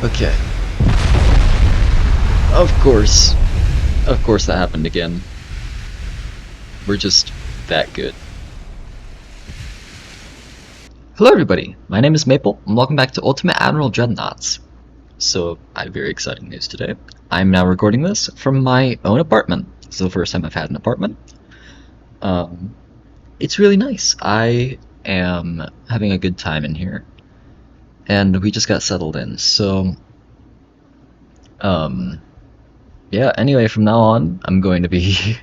Okay. Of course. Of course that happened again. We're just that good. Hello everybody, my name is Maple, and welcome back to Ultimate Admiral Dreadnoughts. So, I have very exciting news today. I'm now recording this from my own apartment. It's the first time I've had an apartment. It's really nice. I am having a good time in here. And we just got settled in, so... yeah, anyway, from now on, I'm going to be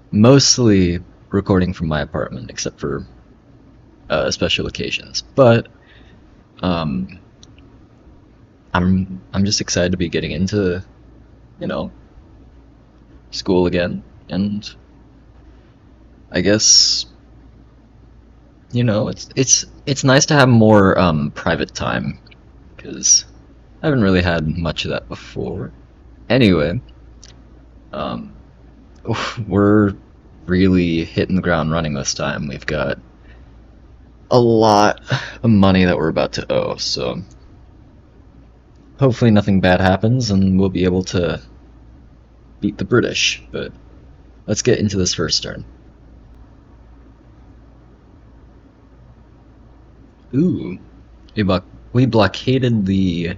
mostly recording from my apartment, except for special occasions. But I'm just excited to be getting into, school again, and I guess it's nice to have more private time, because I haven't really had much of that before. Anyway, we're really hitting the ground running this time. We've got a lot of money that we're about to owe, so hopefully nothing bad happens and we'll be able to beat the British. But let's get into this first turn. Ooh, we blockaded the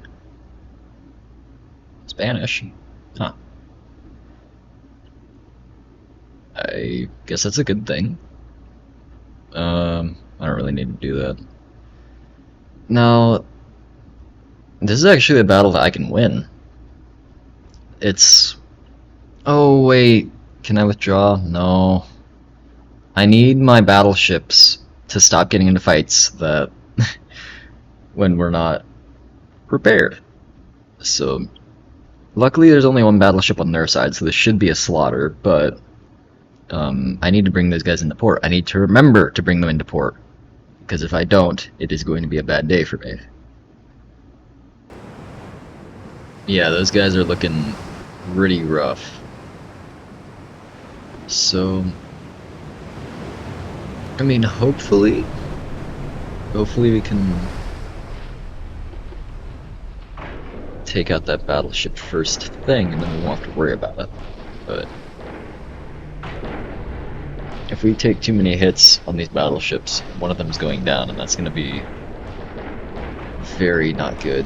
Spanish. Huh. I guess that's a good thing. I don't really need to do that. Now, this is actually a battle that I can win. It's... Oh, wait. Can I withdraw? No. I need my battleships to stop getting into fights that... when we're not prepared. So... Luckily, there's only one battleship on their side, so this should be a slaughter, but... I need to bring those guys into port. I need to remember to bring them into port. Because if I don't, it is going to be a bad day for me. Yeah, those guys are looking pretty rough. So... I mean, hopefully we can take out that battleship first thing, and then we won't have to worry about it. But if we take too many hits on these battleships, one of them is going down, and that's going to be very not good.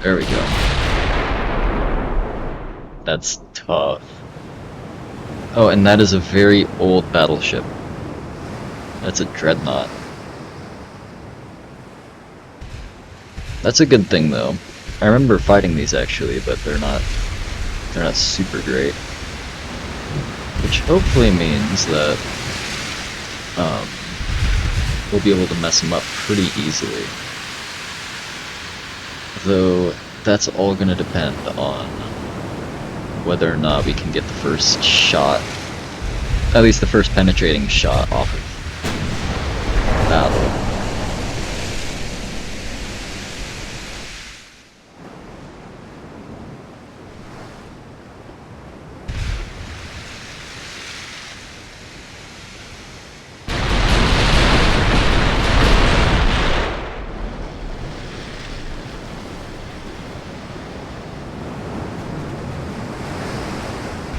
There we go. That's tough. Oh, and that is a very old battleship. That's a dreadnought. That's a good thing, though. I remember fighting these actually, but they're not super great. Which hopefully means that we'll be able to mess them up pretty easily. Though that's all gonna depend on whether or not we can get the first shot, at least the first penetrating shot off of battle.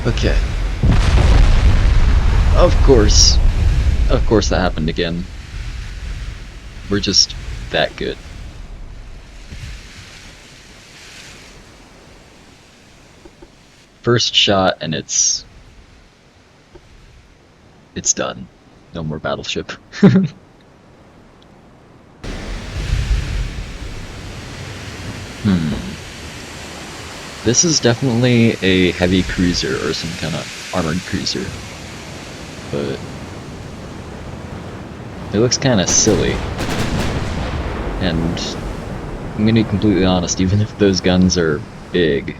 Okay. Of course that happened again. We're just that good. First shot and it's done. No more battleship. This is definitely a heavy cruiser or some kind of armored cruiser, but it looks kind of silly. And I'm gonna be completely honest, even if those guns are big,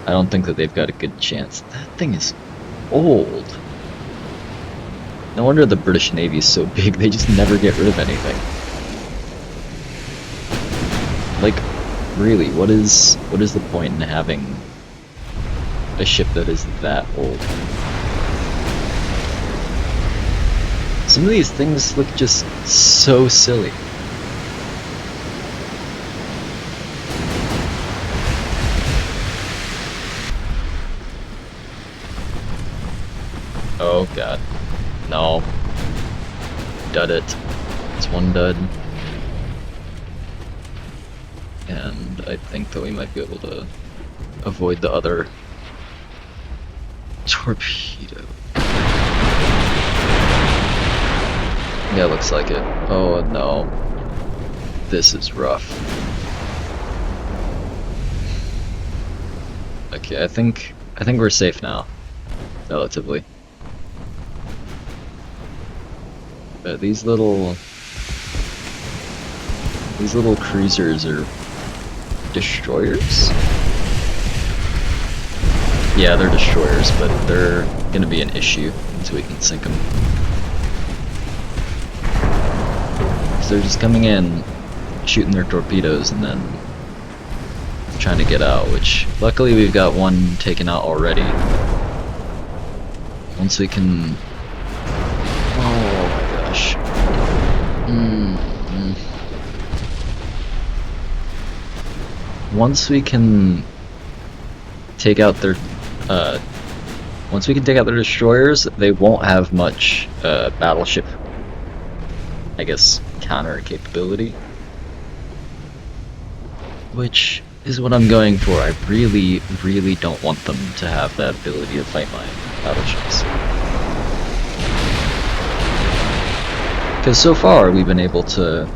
I don't think that they've got a good chance. That thing is old. No wonder the British Navy is so big, they just never get rid of anything. Like, really, what is the point in having a ship that is that old? Some of these things look just so silly. Oh god. No. Dud it. It's one dud. And I think that we might be able to avoid the other torpedo. Yeah, looks like it. Oh no. This is rough. Okay, I think we're safe now. Relatively. But these little cruisers are destroyers? Yeah, they're destroyers, but they're gonna be an issue until we can sink them. Because they're just coming in, shooting their torpedoes, and then trying to get out, which luckily we've got one taken out already. Once we can... Oh my gosh. Once we can take out their destroyers, they won't have much battleship, I guess, counter capability, which is what I'm going for. I really, really don't want them to have that ability to fight my battleships, because so far we've been able to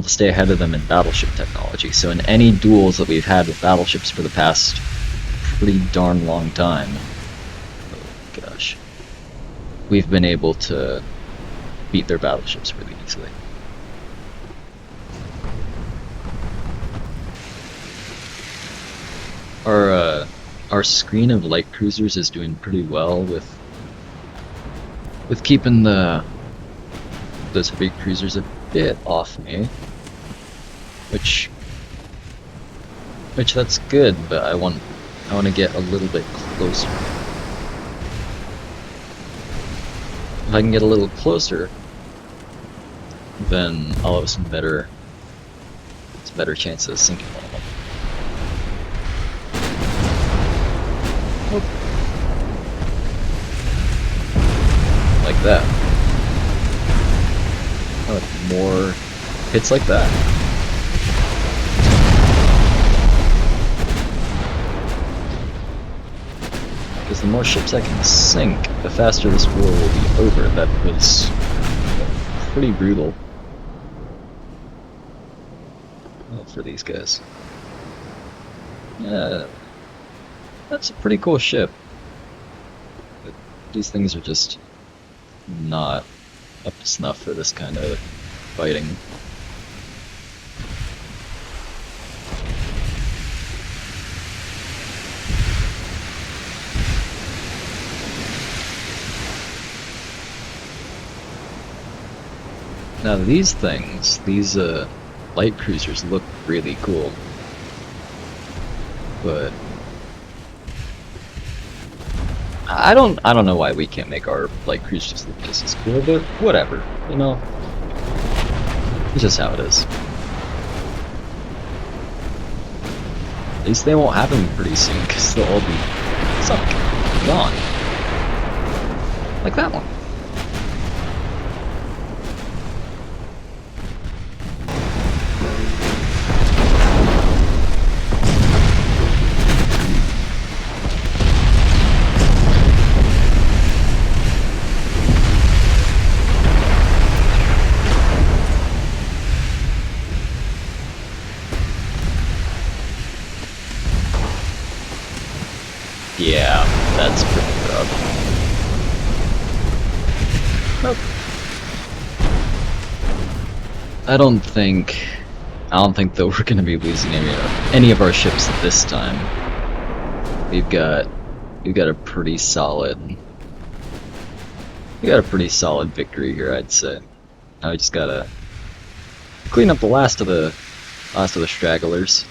stay ahead of them in battleship technology. So in any duels that we've had with battleships for the past pretty darn long time, oh gosh, we've been able to beat their battleships really easily. Our screen of light cruisers is doing pretty well with keeping those big cruisers a bit off me, which that's good, but I want to get a little bit closer. If I can get a little closer, then I'll have some better chances of sinking one of them. Like that. Oh, more hits like that. Because the more ships I can sink, the faster this war will be over. That was pretty brutal for these guys. Yeah, that's a pretty cool ship. But these things are just not up to snuff for this kind of fighting. Now these things, these light cruisers look really cool, but I don't know why we can't make our light cruisers look just as cool, but whatever, you know. It's just how it is. At least they won't have them pretty soon, because they'll all be sunk, gone. Like that one. Yeah, that's pretty rough. Nope. I don't think that we're gonna be losing any of our ships this time. We've got a pretty solid victory here, I'd say. Now we just gotta clean up the last of the stragglers.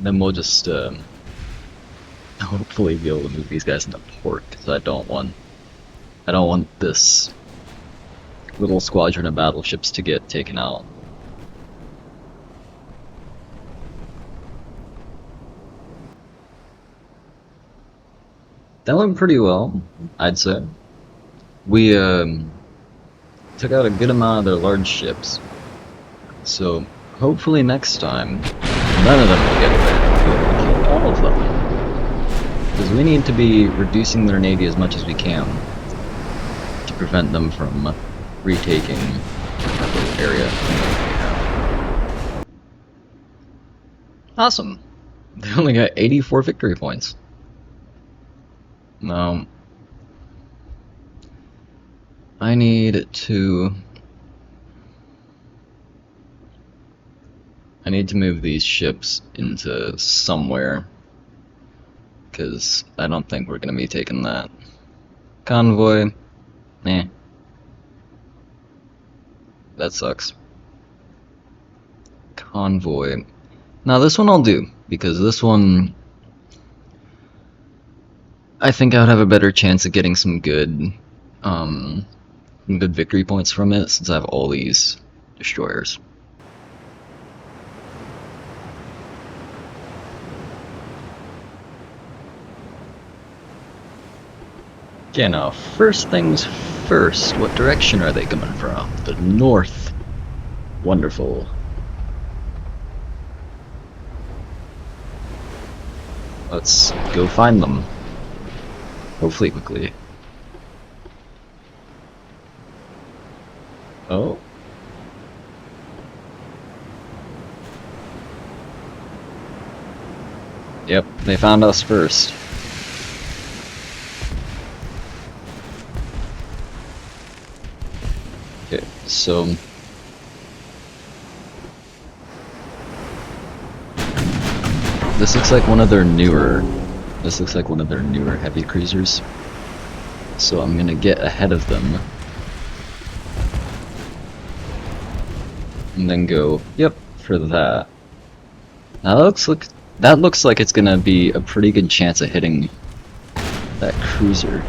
Then we'll just hopefully be able to move these guys into port, because I don't want this little squadron of battleships to get taken out. That went pretty well, I'd say. We took out a good amount of their large ships. So hopefully next time, none of them will get away. We'll kill all of them. Because we need to be reducing their navy as much as we can to prevent them from retaking that little area. Awesome. They only got 84 victory points. No. I need to move these ships into somewhere, because I don't think we're going to be taking that. Convoy, eh. That sucks. Convoy. Now this one I'll do, because this one I think I would have a better chance of getting some good victory points from it, since I have all these destroyers. Okay, now, first things first, what direction are they coming from? The north. Wonderful. Let's go find them. Hopefully quickly. Oh. Yep, they found us first. Okay, so this looks like one of their newer heavy cruisers. So I'm gonna get ahead of them. And then go, yep, for that. Now that looks like it's gonna be a pretty good chance of hitting that cruiser.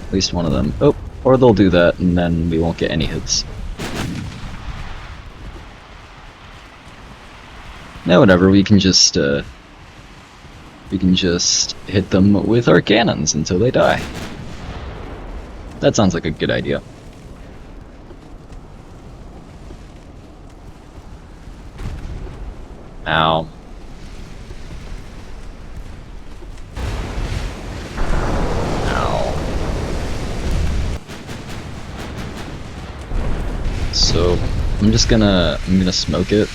At least one of them. Oh, or they'll do that and then we won't get any hits. Now whatever, we can just hit them with our cannons until they die. That sounds like a good idea. Ow. Ow. So I'm gonna smoke it.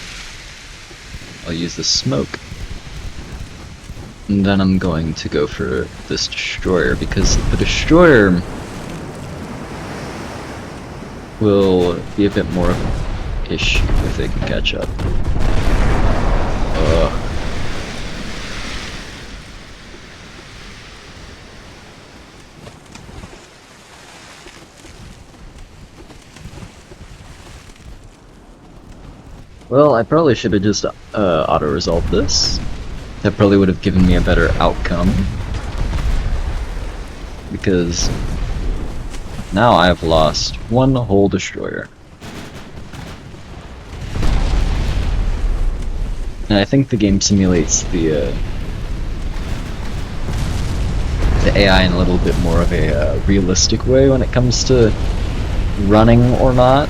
I'll use the smoke. And then I'm going to go for this destroyer, because the destroyer will be a bit more of an issue if they can catch up. Well, I probably should have just auto-resolved this. That probably would have given me a better outcome. Because now I have lost one whole destroyer. And I think the game simulates the AI in a little bit more of a realistic way when it comes to running or not.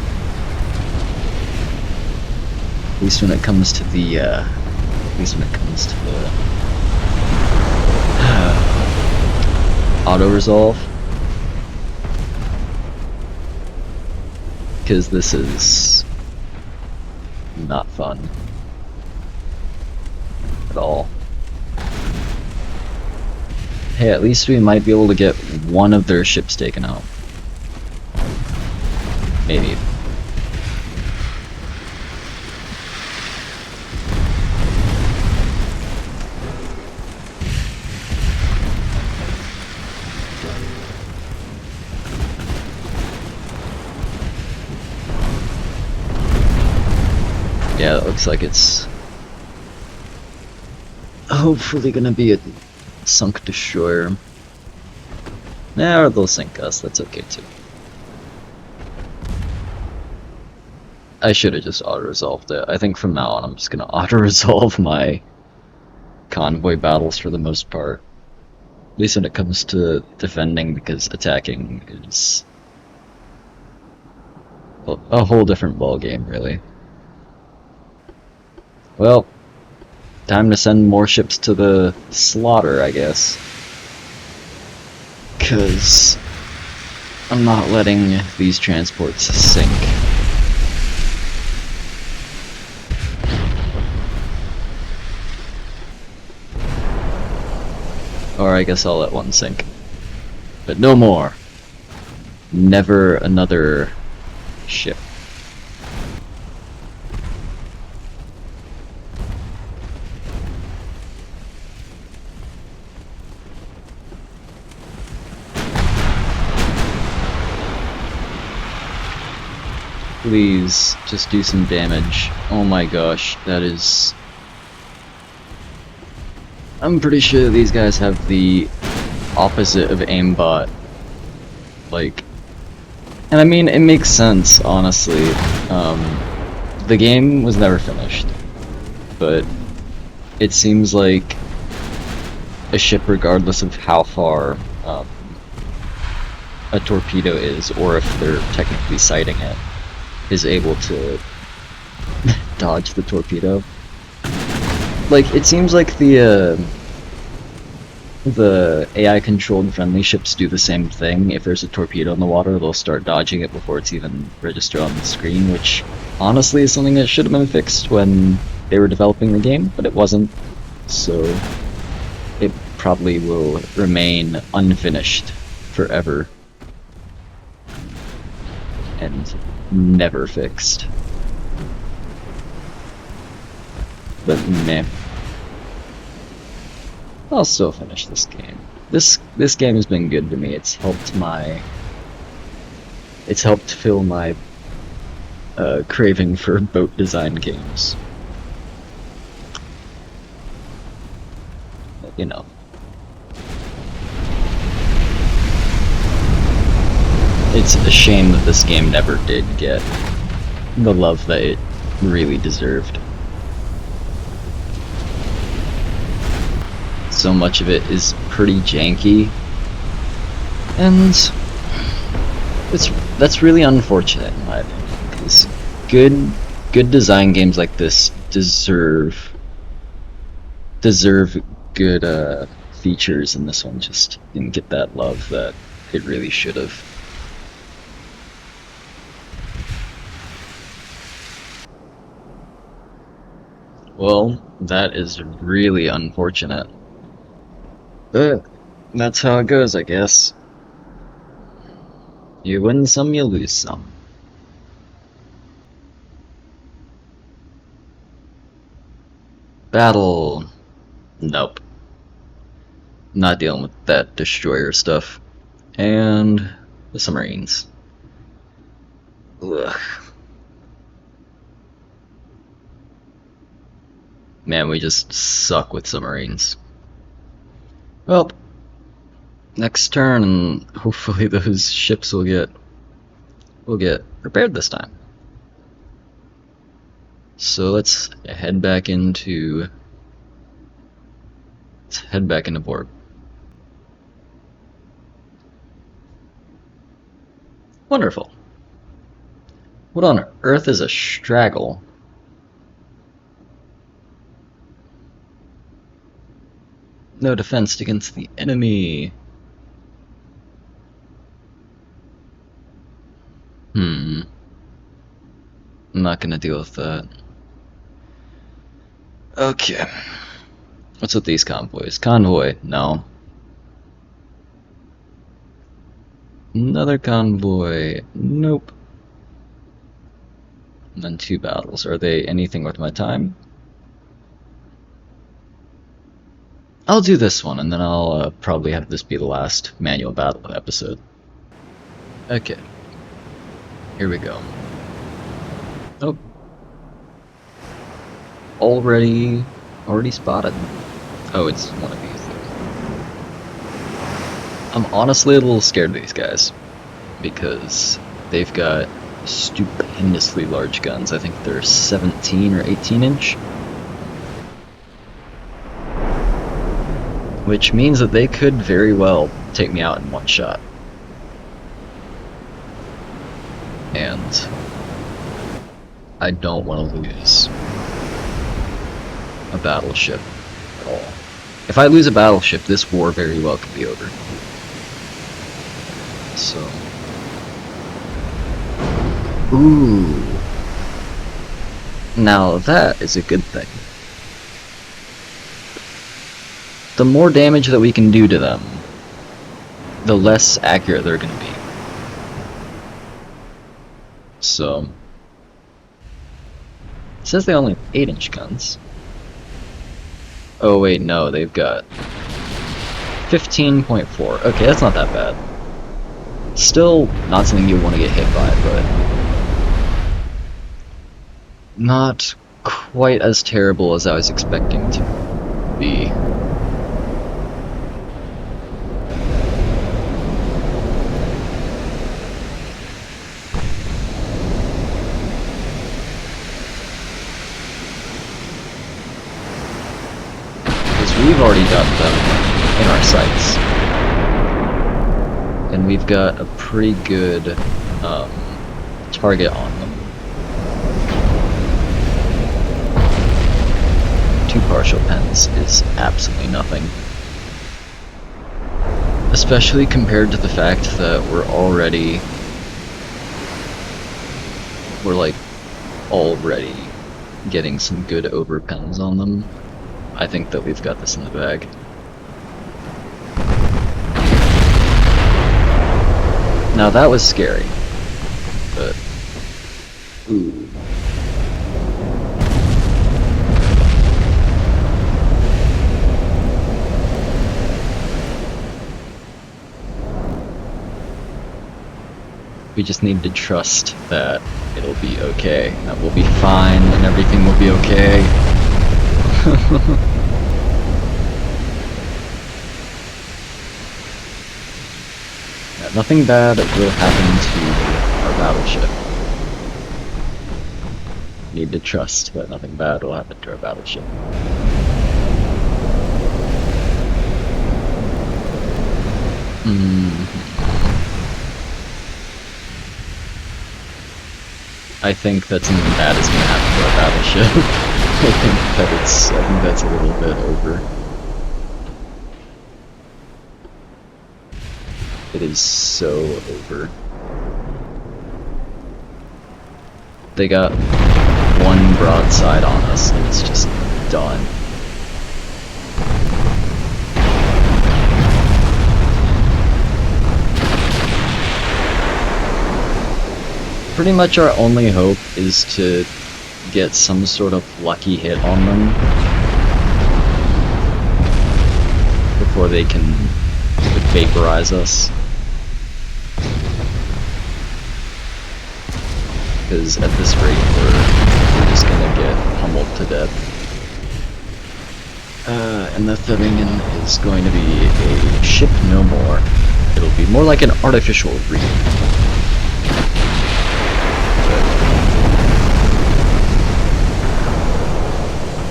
At least when it comes to the auto-resolve. Because this is not fun at all. Hey, at least we might be able to get one of their ships taken out. Maybe. Yeah, it looks like it's hopefully gonna be a sunk destroyer. Nah, or they'll sink us, that's okay too. I should have just auto-resolved it. I think from now on I'm just gonna auto-resolve my convoy battles for the most part. At least when it comes to defending, because attacking is a whole different ball game, really. Well, time to send more ships to the slaughter, I guess. Because I'm not letting these transports sink. Or I guess I'll let one sink. But no more. Never another ship. Please, just do some damage. Oh my gosh, that is... I'm pretty sure these guys have the opposite of aimbot. Like... And I mean, it makes sense, honestly. The game was never finished. But it seems like a ship, regardless of how far a torpedo is, or if they're technically sighting it, is able to dodge the torpedo. Like, it seems like the AI-controlled friendly ships do the same thing. If there's a torpedo in the water, they'll start dodging it before it's even registered on the screen, which honestly is something that should have been fixed when they were developing the game, but it wasn't, so it probably will remain unfinished forever. And never fixed. But meh. I'll still finish this game. This game has been good to me. It's helped fill my craving for boat design games. You know. It's a shame that this game never did get the love that it really deserved. So much of it is pretty janky, and that's really unfortunate in my opinion, because good design games like this deserve good features, and this one just didn't get that love that it really should have. Well, that is really unfortunate. But that's how it goes, I guess. You win some, you lose some. Battle. Nope. Not dealing with that destroyer stuff. And the submarines. Ugh. Man, we just suck with submarines. Well, next turn, and hopefully those ships will get repaired this time. So let's head back into Borg. Wonderful. What on earth is a straggle? No defense against the enemy. I'm not gonna deal with that. Okay. What's with these convoys? Convoy, no. Another convoy, nope. And then 2 battles. Are they anything worth my time? I'll do this one, and then I'll probably have this be the last manual battle episode. Okay. Here we go. Oh. Already spotted. Oh, it's one of these. I'm honestly a little scared of these guys, because they've got stupendously large guns. I think they're 17 or 18 inch. which means that they could very well take me out in one shot. And I don't want to lose a battleship at all. If I lose a battleship, this war very well could be over. So... Ooh. Now that is a good thing. The more damage that we can do to them, the less accurate they're going to be. So... It says they only have 8-inch guns. Oh wait, no, they've got 15.4. Okay, that's not that bad. Still not something you want to get hit by, but not quite as terrible as I was expecting to be. We've already got them in our sights, and we've got a pretty good target on them. 2 partial pens is absolutely nothing, especially compared to the fact that we're already getting some good overpens on them. I think that we've got this in the bag. Now that was scary, but ooh. We just need to trust that it'll be okay, that we'll be fine, and everything will be okay. Yeah, nothing bad will happen to our battleship. Need to trust that nothing bad will happen to our battleship. I think that something bad is going to happen to our battleship. I think that's a little bit over. It is so over. They got one broadside on us and it's just done. Pretty much our only hope is to get some sort of lucky hit on them before they can vaporize us. Because at this rate we're just gonna get pummeled to death. And the Thuringen is going to be a ship no more. It'll be more like an artificial reef.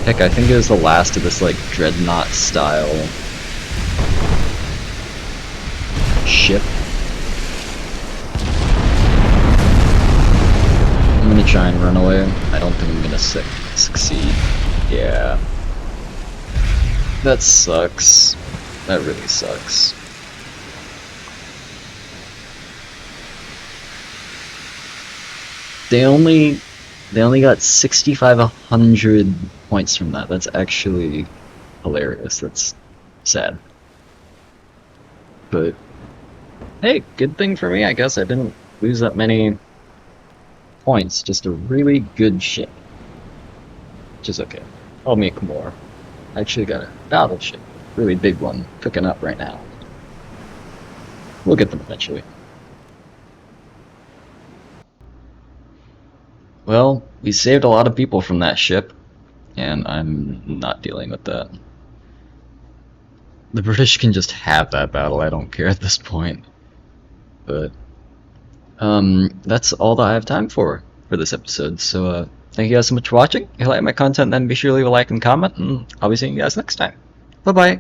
Heck, I think it was the last of this, like, dreadnought style ship. I'm gonna try and run away. I don't think I'm gonna succeed. Yeah. That sucks. That really sucks. They only got 6,500 points from that. That's actually hilarious. That's sad. But hey, good thing for me, I guess. I didn't lose that many points. Just a really good ship. Which is okay. I'll make more. I actually got a battleship. Really big one. Cooking up right now. We'll get them eventually. Well, we saved a lot of people from that ship, and I'm not dealing with that. The British can just have that battle, I don't care at this point. But, that's all that I have time for this episode, so, thank you guys so much for watching. If you like my content, then be sure to leave a like and comment, and I'll be seeing you guys next time. Bye-bye!